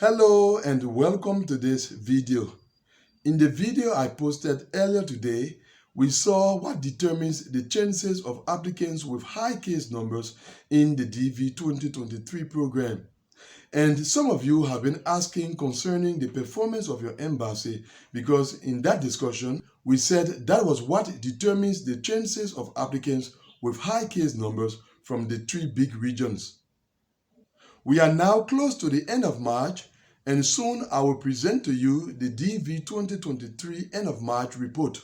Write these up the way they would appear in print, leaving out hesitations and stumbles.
Hello and welcome to this video. In the video I posted earlier today, we saw what determines the chances of applicants with high case numbers in the DV 2023 program. And some of you have been asking concerning the performance of your embassy because in that discussion, we said that was what determines the chances of applicants with high case numbers from the three big regions. We are now close to the end of March, and soon I will present to you the DV 2023 end of March report.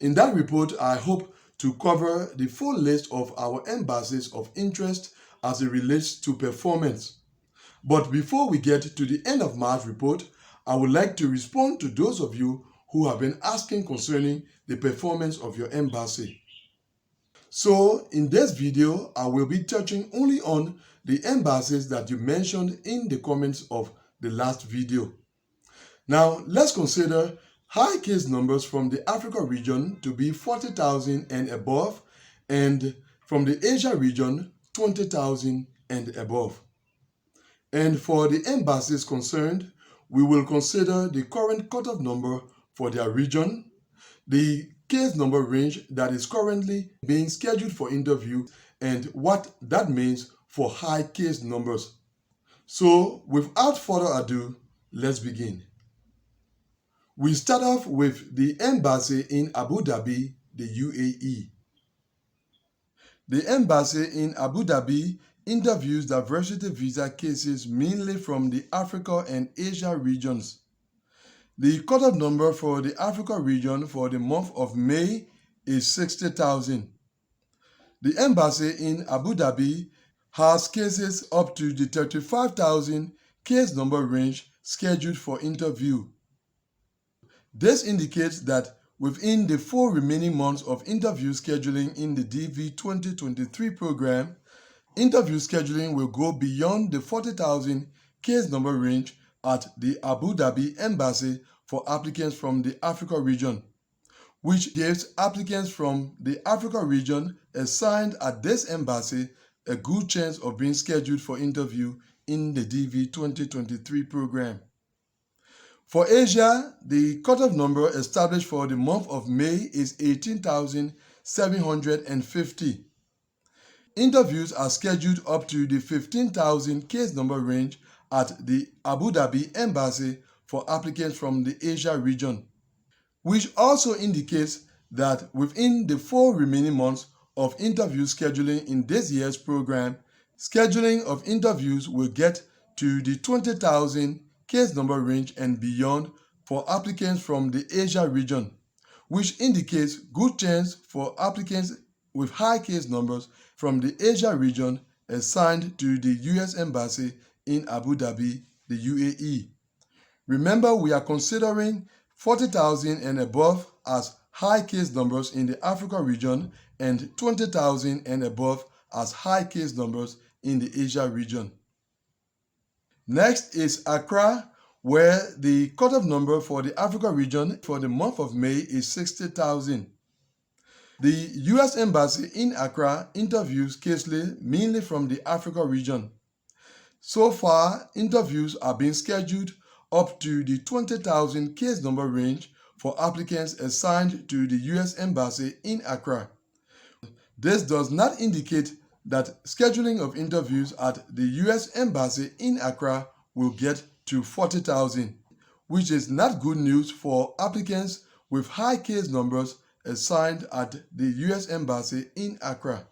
In that report, I hope to cover the full list of our embassies of interest as it relates to performance. But before we get to the end of March report, I would like to respond to those of you who have been asking concerning the performance of your embassy. So in this video, I will be touching only on the embassies that you mentioned in the comments of the last video. Now, let's consider high case numbers from the Africa region to be 40,000 and above, and from the Asia region, 20,000 and above. And for the embassies concerned, we will consider the current cutoff number for their region, the case number range that is currently being scheduled for interview, and what that means for high case numbers. So without further ado, let's begin. We start off with the embassy in Abu Dhabi, the UAE. The embassy in Abu Dhabi interviews diversity visa cases mainly from the Africa and Asia regions. The cutoff number for the Africa region for the month of May is 60,000. The embassy in Abu Dhabi has cases up to the 35,000 case number range scheduled for interview. This indicates that within the 4 remaining months of interview scheduling in the DV 2023 program, interview scheduling will go beyond the 40,000 case number range at the Abu Dhabi embassy for applicants from the Africa region, which gives applicants from the Africa region assigned at this embassy a good chance of being scheduled for interview in the DV 2023 program. For Asia, the cutoff number established for the month of May is 18,750. Interviews are scheduled up to the 15,000 case number range at the Abu Dhabi embassy for applicants from the Asia region, which also indicates that within the 4 remaining months of interview scheduling in this year's program, scheduling of interviews will get to the 20,000 case number range and beyond for applicants from the Asia region, which indicates good chance for applicants with high case numbers from the Asia region assigned to the US Embassy in Abu Dhabi, the UAE. Remember, we are considering 40,000 and above as high case numbers in the Africa region and 20,000 and above as high case numbers in the Asia region. Next is Accra, where the cutoff number for the Africa region for the month of May is 60,000. The US Embassy in Accra interviews cases mainly from the Africa region. So far, interviews are being scheduled up to the 20,000 case number range for applicants assigned to the US Embassy in Accra. This does not indicate that scheduling of interviews at the US Embassy in Accra will get to 40,000, which is not good news for applicants with high case numbers assigned at the US Embassy in Accra.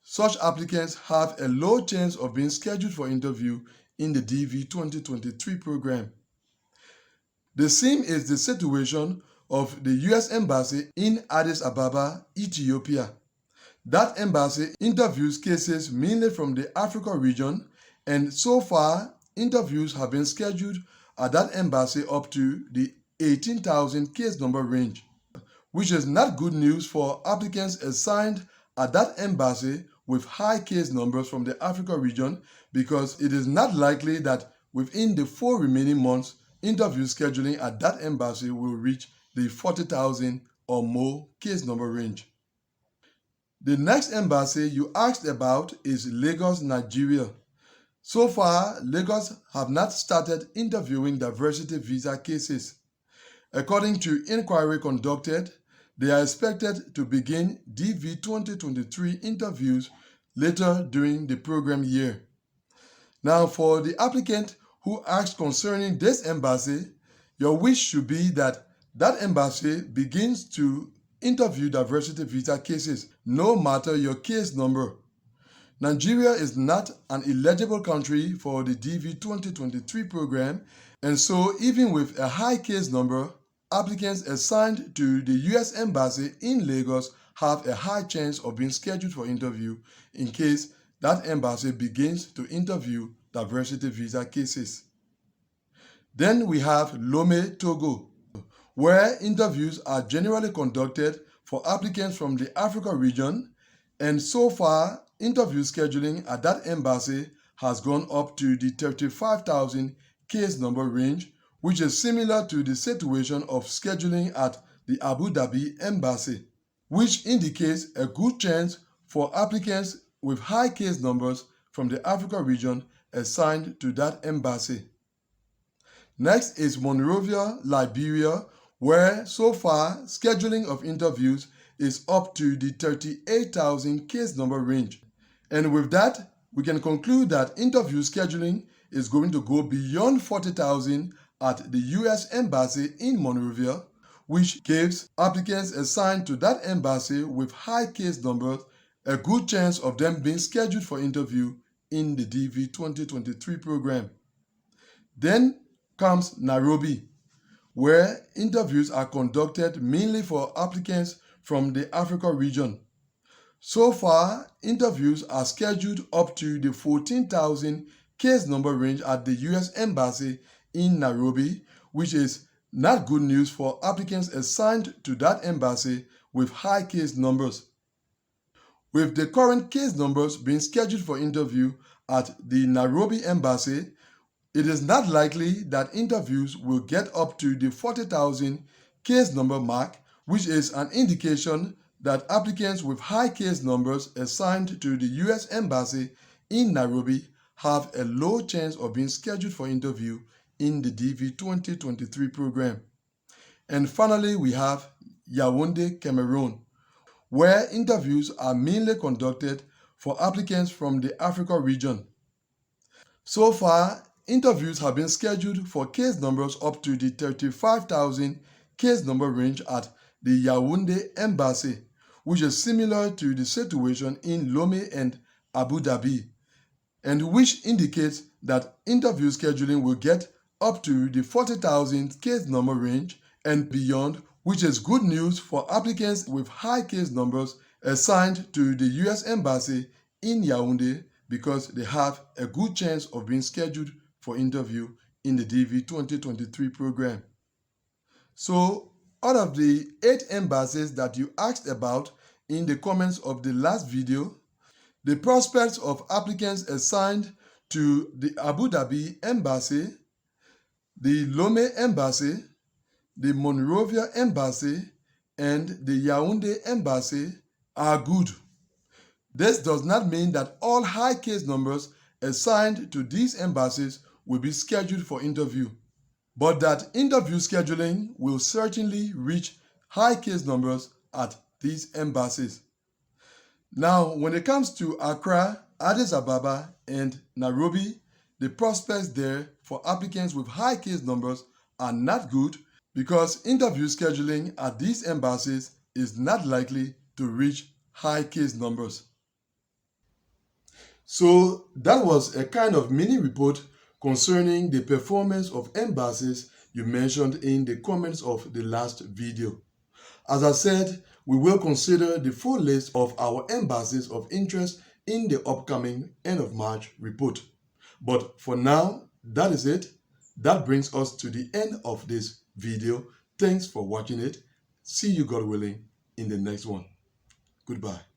Such applicants have a low chance of being scheduled for interview in the DV 2023 program. The same is the situation of the US Embassy in Addis Ababa, Ethiopia. That embassy interviews cases mainly from the Africa region, and so far, interviews have been scheduled at that embassy up to the 18,000 case number range, which is not good news for applicants assigned at that embassy with high case numbers from the Africa region, because it is not likely that within the 4 remaining months, interview scheduling at that embassy will reach the 40,000 or more case number range. The next embassy you asked about is Lagos, Nigeria. So far, Lagos have not started interviewing diversity visa cases. According to inquiry conducted, they are expected to begin DV 2023 interviews later during the program year. Now, for the applicant who asked concerning this embassy, your wish should be that embassy begins to interview diversity visa cases, no matter your case number. Nigeria is not an eligible country for the DV 2023 program, and so even with a high case number, applicants assigned to the U.S. Embassy in Lagos have a high chance of being scheduled for interview in case that embassy begins to interview diversity visa cases. Then we have Lome, Togo, where interviews are generally conducted for applicants from the Africa region, and so far, interview scheduling at that embassy has gone up to the 35,000 case number range, which is similar to the situation of scheduling at the Abu Dhabi embassy, which indicates a good chance for applicants with high case numbers from the Africa region assigned to that embassy. Next is Monrovia, Liberia, where so far scheduling of interviews is up to the 38,000 case number range. And with that, we can conclude that interview scheduling is going to go beyond 40,000 at the U.S. Embassy in Monrovia, which gives applicants assigned to that embassy with high case numbers a good chance of them being scheduled for interview in the DV 2023 program. Then comes Nairobi, where interviews are conducted mainly for applicants from the Africa region. So far, interviews are scheduled up to the 14,000 case number range at the U.S. Embassy in Nairobi, which is not good news for applicants assigned to that embassy with high case numbers. With the current case numbers being scheduled for interview at the Nairobi Embassy, it is not likely that interviews will get up to the 40,000 case number mark, which is an indication that applicants with high case numbers assigned to the U.S. Embassy in Nairobi have a low chance of being scheduled for interview in the DV 2023 program. And finally, we have Yaoundé, Cameroon, where interviews are mainly conducted for applicants from the Africa region. So far, interviews have been scheduled for case numbers up to the 35,000 case number range at the Yaoundé Embassy, which is similar to the situation in Lome and Abu Dhabi, and which indicates that interview scheduling will get up to the 40,000 case number range and beyond, which is good news for applicants with high case numbers assigned to the U.S. Embassy in Yaoundé because they have a good chance of being scheduled for interview in the DV 2023 program. So, out of the 8 embassies that you asked about in the comments of the last video, the prospects of applicants assigned to the Abu Dhabi Embassy, the Lome Embassy, the Monrovia Embassy, and the Yaoundé Embassy are good. This does not mean that all high case numbers assigned to these embassies will be scheduled for interview, but that interview scheduling will certainly reach high case numbers at these embassies. Now, when it comes to Accra, Addis Ababa, and Nairobi, the prospects there for applicants with high case numbers are not good because interview scheduling at these embassies is not likely to reach high case numbers. So that was a kind of mini report concerning the performance of embassies you mentioned in the comments of the last video. As I said, we will consider the full list of our embassies of interest in the upcoming end of March report. But for now, that is it. That brings us to the end of this video. Thanks for watching it. See you, God willing, in the next one. Goodbye.